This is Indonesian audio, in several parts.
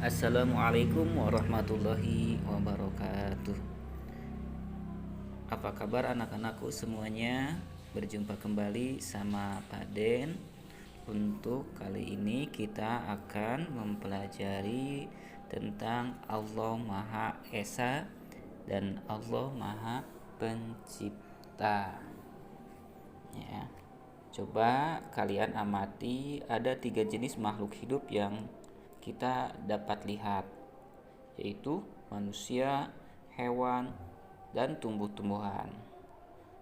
Assalamualaikum warahmatullahi wabarakatuh. Apa kabar anak-anakku semuanya? Berjumpa kembali sama Pak Den. Untuk kali ini kita akan mempelajari tentang Allah Maha Esa dan Allah Maha Pencipta. Ya. Coba kalian amati, ada 3 jenis makhluk hidup yang kita dapat lihat, yaitu manusia, hewan, dan tumbuh-tumbuhan.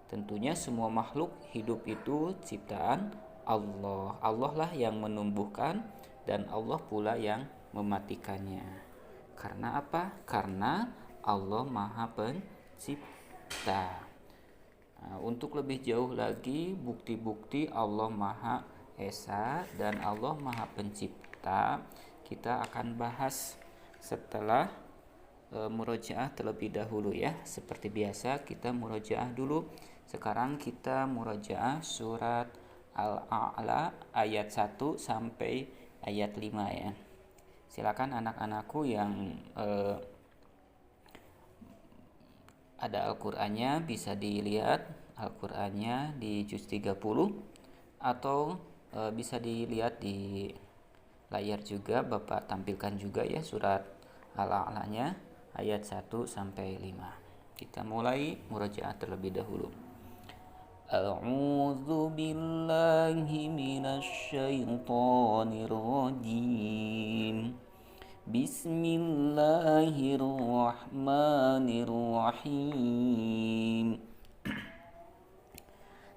Tentunya semua makhluk hidup itu ciptaan Allah. Allah lah yang menumbuhkan dan Allah pula yang mematikannya. Karena apa? Karena Allah Maha Pencipta. Untuk lebih jauh lagi, bukti-bukti Allah Maha Esa dan Allah Maha Pencipta kita akan bahas setelah murojaah terlebih dahulu ya. Seperti biasa kita murojaah dulu. Sekarang kita murojaah surat Al-A'la ayat 1 sampai ayat 5 ya. Silakan anak-anakku yang ada Al-Qur'annya bisa dilihat Al-Qur'annya di juz 30 atau bisa dilihat di layar juga. Bapak tampilkan juga ya surat Al-A'lanya ayat 1 sampai 5. Kita mulai murojaah terlebih dahulu. A'udzu billahi minasyaitonir rajim. Bismillahirrahmanirrahim.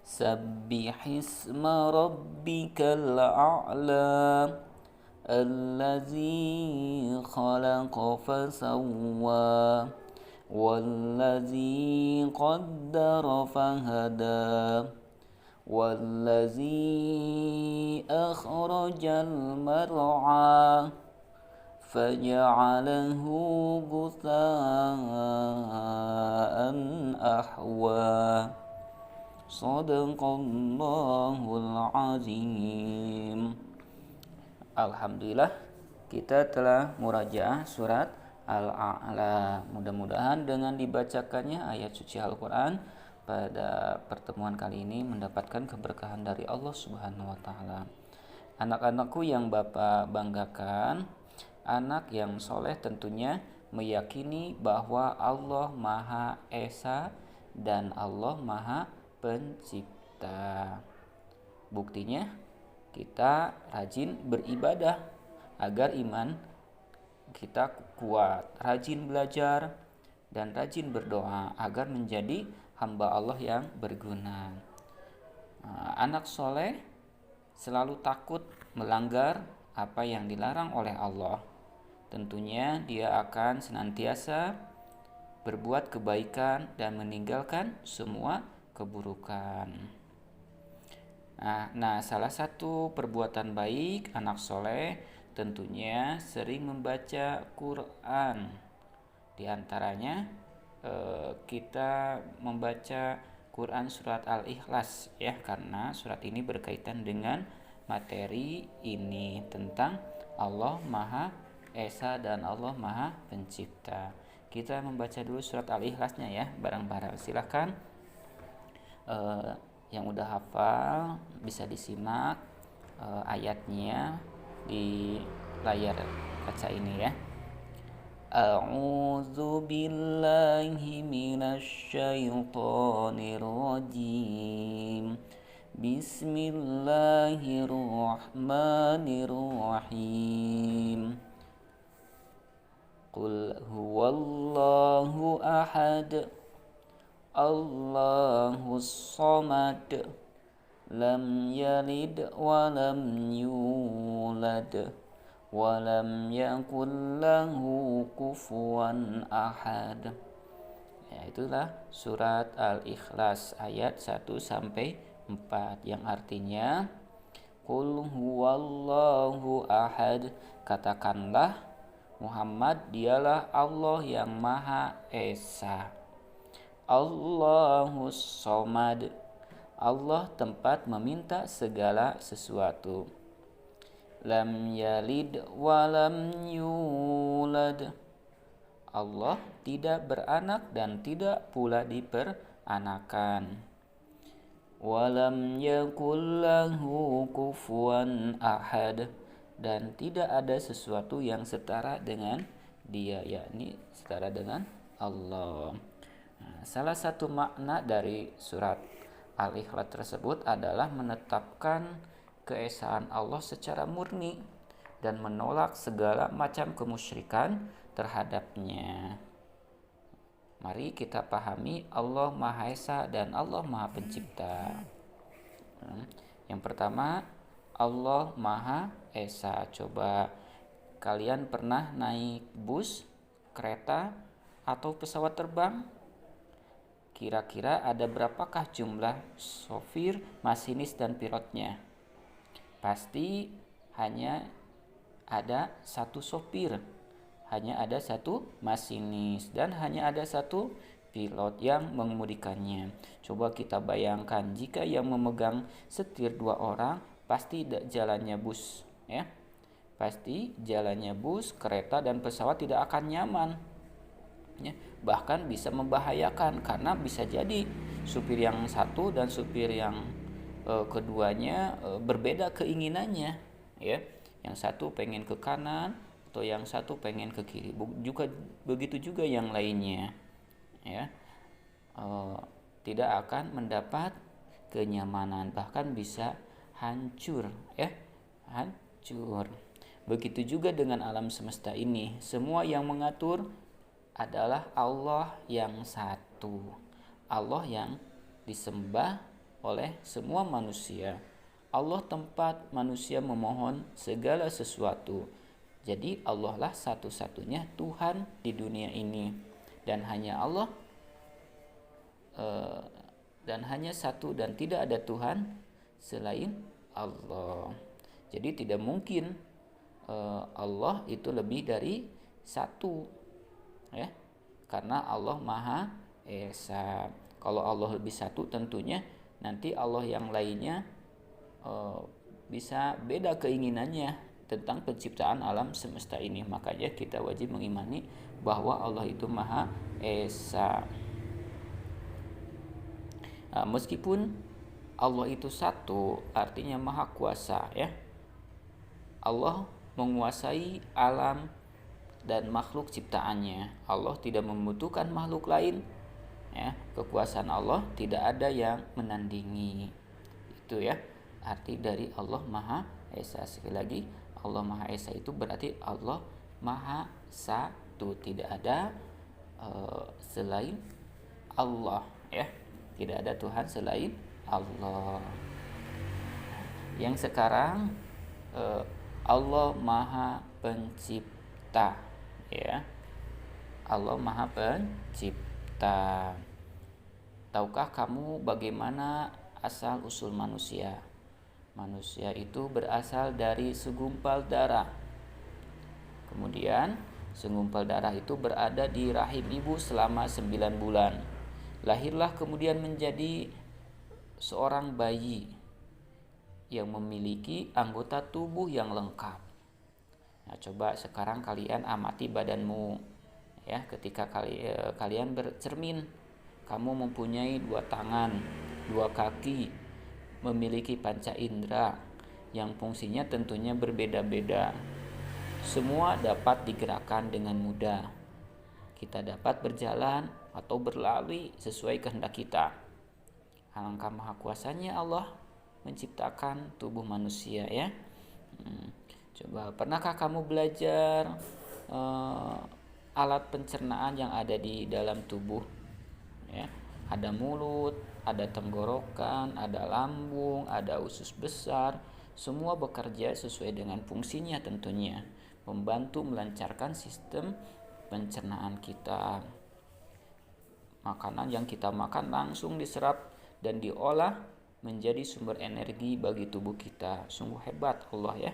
Sabbihisma rabbikal a'la allazi khalaqa fasawwa wallazi qaddara fahada wallazi akhrajal mar'a faja'alahu ghutha'an ahwa. Shadaqallahul azim. Alhamdulillah kita telah murajaah surat Al-A'la. Mudah-mudahan dengan dibacakannya ayat suci Al-Quran pada pertemuan kali ini mendapatkan keberkahan dari Allah Subhanahu wa Ta'ala. Anak-anakku yang Bapak banggakan, anak yang soleh tentunya meyakini bahwa Allah Maha Esa dan Allah Maha Pencipta. Buktinya kita rajin beribadah agar iman kita kuat, rajin belajar dan rajin berdoa agar menjadi hamba Allah yang berguna. Anak soleh selalu takut melanggar apa yang dilarang oleh Allah. Tentunya dia akan senantiasa berbuat kebaikan dan meninggalkan semua keburukan. Nah, salah satu perbuatan baik anak soleh tentunya sering membaca Quran. Di antaranya kita membaca Quran surat Al-Ikhlas ya, karena surat ini berkaitan dengan materi ini tentang Allah Maha Esa dan Allah Maha Pencipta. Kita membaca dulu surat Al-Ikhlasnya ya bareng-bareng. Silahkan yang udah hafal bisa disimak ayatnya di layar kaca ini ya. A'udzu billahi minasyaitonir rajim. Bismillahirrahmanirrahim. Qul huwallahu ahad. Allahus samad. Lam yalid wa lam yulad wa lam yakul lahu kufuwan ahad. Ya, itulah surat Al-Ikhlas ayat 1 sampai 4 yang artinya Qul huwallahu ahad, katakanlah Muhammad dialah Allah yang Maha Esa. Allahus samad, Allah tempat meminta segala sesuatu. lam yalid wa lam yulad. Allah tidak beranak dan tidak pula diperanakan. Walam yakul lahu kufuwan ahad, dan tidak ada sesuatu yang setara dengan dia, yakni setara dengan Allah. Nah, salah satu makna dari surat Al-Ikhlas tersebut adalah menetapkan keesaan Allah secara murni dan menolak segala macam kemusyrikan terhadapnya. Mari kita pahami Allah Maha Esa dan Allah Maha Pencipta. Yang pertama, Allah Maha Esa. Coba kalian pernah naik bus, kereta, atau pesawat terbang? Kira-kira ada berapakah jumlah sopir, masinis, dan pilotnya? Pasti hanya ada satu sopir, hanya ada satu masinis, dan hanya ada satu pilot yang mengemudikannya. Coba kita bayangkan, jika yang memegang setir dua orang, pasti jalannya bus, ya. Pasti jalannya bus, kereta, dan pesawat tidak akan nyaman, ya. Bahkan bisa membahayakan karena bisa jadi supir yang satu dan supir yang keduanya berbeda keinginannya, ya. Yang satu pengen ke kanan atau yang satu pengen ke kiri. Juga begitu juga yang lainnya, ya. Tidak akan mendapat kenyamanan, bahkan bisa hancur, ya. Hancur. Begitu juga dengan alam semesta ini. Semua yang mengatur adalah Allah yang satu, Allah yang disembah oleh semua manusia, Allah tempat manusia memohon segala sesuatu. Jadi Allah lah satu-satunya Tuhan di dunia ini, dan hanya Allah dan hanya satu, dan tidak ada Tuhan selain Allah. Jadi tidak mungkin Allah itu lebih dari satu, ya, karena Allah Maha Esa. Kalau Allah lebih satu, tentunya nanti Allah yang lainnya bisa beda keinginannya tentang penciptaan alam semesta ini. Makanya kita wajib mengimani bahwa Allah itu Maha Esa. Meskipun Allah itu satu, artinya Maha Kuasa, ya. Allah menguasai alam dan makhluk ciptaannya. Allah tidak membutuhkan makhluk lain, ya. Kekuasaan Allah tidak ada yang menandingi. Itu, ya, arti dari Allah Maha Esa. Sekali lagi, Allah Maha Esa itu berarti Allah Maha Satu, tidak ada selain Allah, ya. Tidak ada Tuhan selain Allah. Yang sekarang Allah Maha Pencipta, ya. Allah Maha Pencipta. Tahukah kamu bagaimana asal usul manusia? Manusia itu berasal dari segumpal darah. Kemudian segumpal darah itu berada di rahim ibu selama 9 bulan. Lahirlah kemudian menjadi seorang bayi yang memiliki anggota tubuh yang lengkap. Nah, coba sekarang kalian amati badanmu, ya. Ketika kalian bercermin, kamu mempunyai 2 tangan, 2 kaki, memiliki panca indera yang fungsinya tentunya berbeda-beda. Semua dapat digerakkan dengan mudah. Kita dapat berjalan atau berlari sesuai kehendak kita. Alangkah maha kuasanya Allah menciptakan tubuh manusia, ya. Coba, pernahkah kamu belajar alat pencernaan yang ada di dalam tubuh, ya? Ada mulut, ada tenggorokan, ada lambung, ada usus besar. Semua bekerja sesuai dengan fungsinya tentunya, membantu melancarkan sistem pencernaan kita. Makanan yang kita makan langsung diserap dan diolah menjadi sumber energi bagi tubuh kita. Sungguh hebat Allah, ya,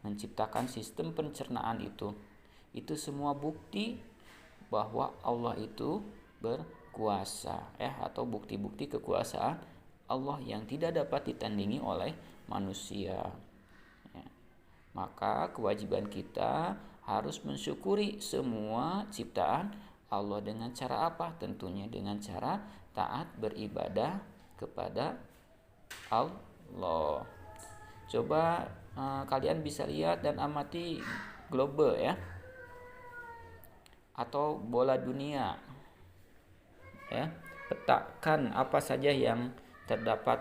menciptakan sistem pencernaan itu. Itu semua bukti bahwa Allah itu berkuasa, ya, atau bukti-bukti kekuasaan Allah yang tidak dapat ditandingi oleh manusia, ya. Maka kewajiban kita harus mensyukuri semua ciptaan Allah dengan cara apa? Tentunya dengan cara taat beribadah kepada Allah. Coba kalian bisa lihat dan amati globe ya, atau bola dunia ya. Petakan apa saja yang terdapat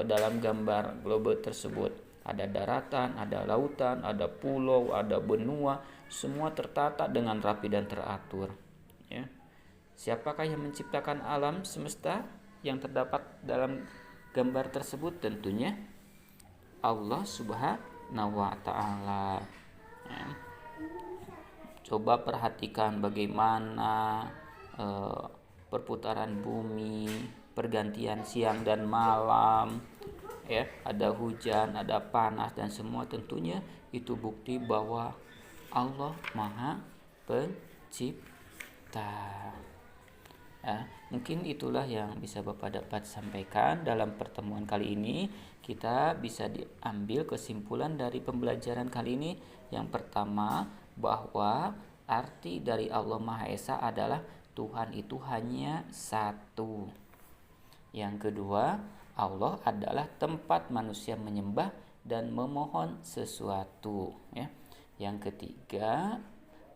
dalam gambar globe tersebut. Ada daratan, ada lautan, ada pulau, ada benua, semua tertata dengan rapi dan teratur ya. Siapakah yang menciptakan alam semesta yang terdapat dalam gambar tersebut? Tentunya Allah Subhanahu wa taala ya. Coba perhatikan bagaimana perputaran bumi, pergantian siang dan malam ya, ada hujan, ada panas dan semua tentunya itu bukti bahwa Allah Maha Pencipta. Ya, mungkin itulah yang bisa Bapak dapat sampaikan dalam pertemuan kali ini. Kita bisa diambil kesimpulan dari pembelajaran kali ini. Yang pertama, bahwa arti dari Allah Maha Esa adalah Tuhan itu hanya satu. Yang kedua, Allah adalah tempat manusia menyembah dan memohon sesuatu ya. Yang ketiga,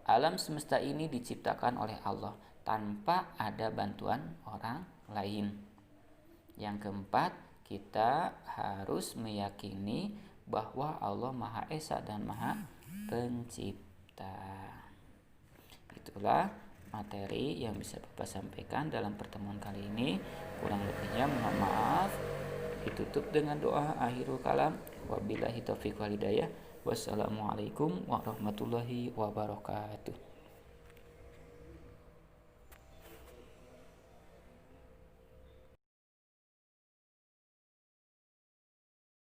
alam semesta ini diciptakan oleh Allah tanpa ada bantuan orang lain. Yang keempat, kita harus meyakini bahwa Allah Maha Esa dan Maha Pencipta. Itulah materi yang bisa Bapak sampaikan dalam pertemuan kali ini. Kurang lebihnya mohon maaf. Ditutup dengan doa akhirul kalam. Wabillahi taufiq wal hidayah. Wassalamualaikum warahmatullahi wabarakatuh.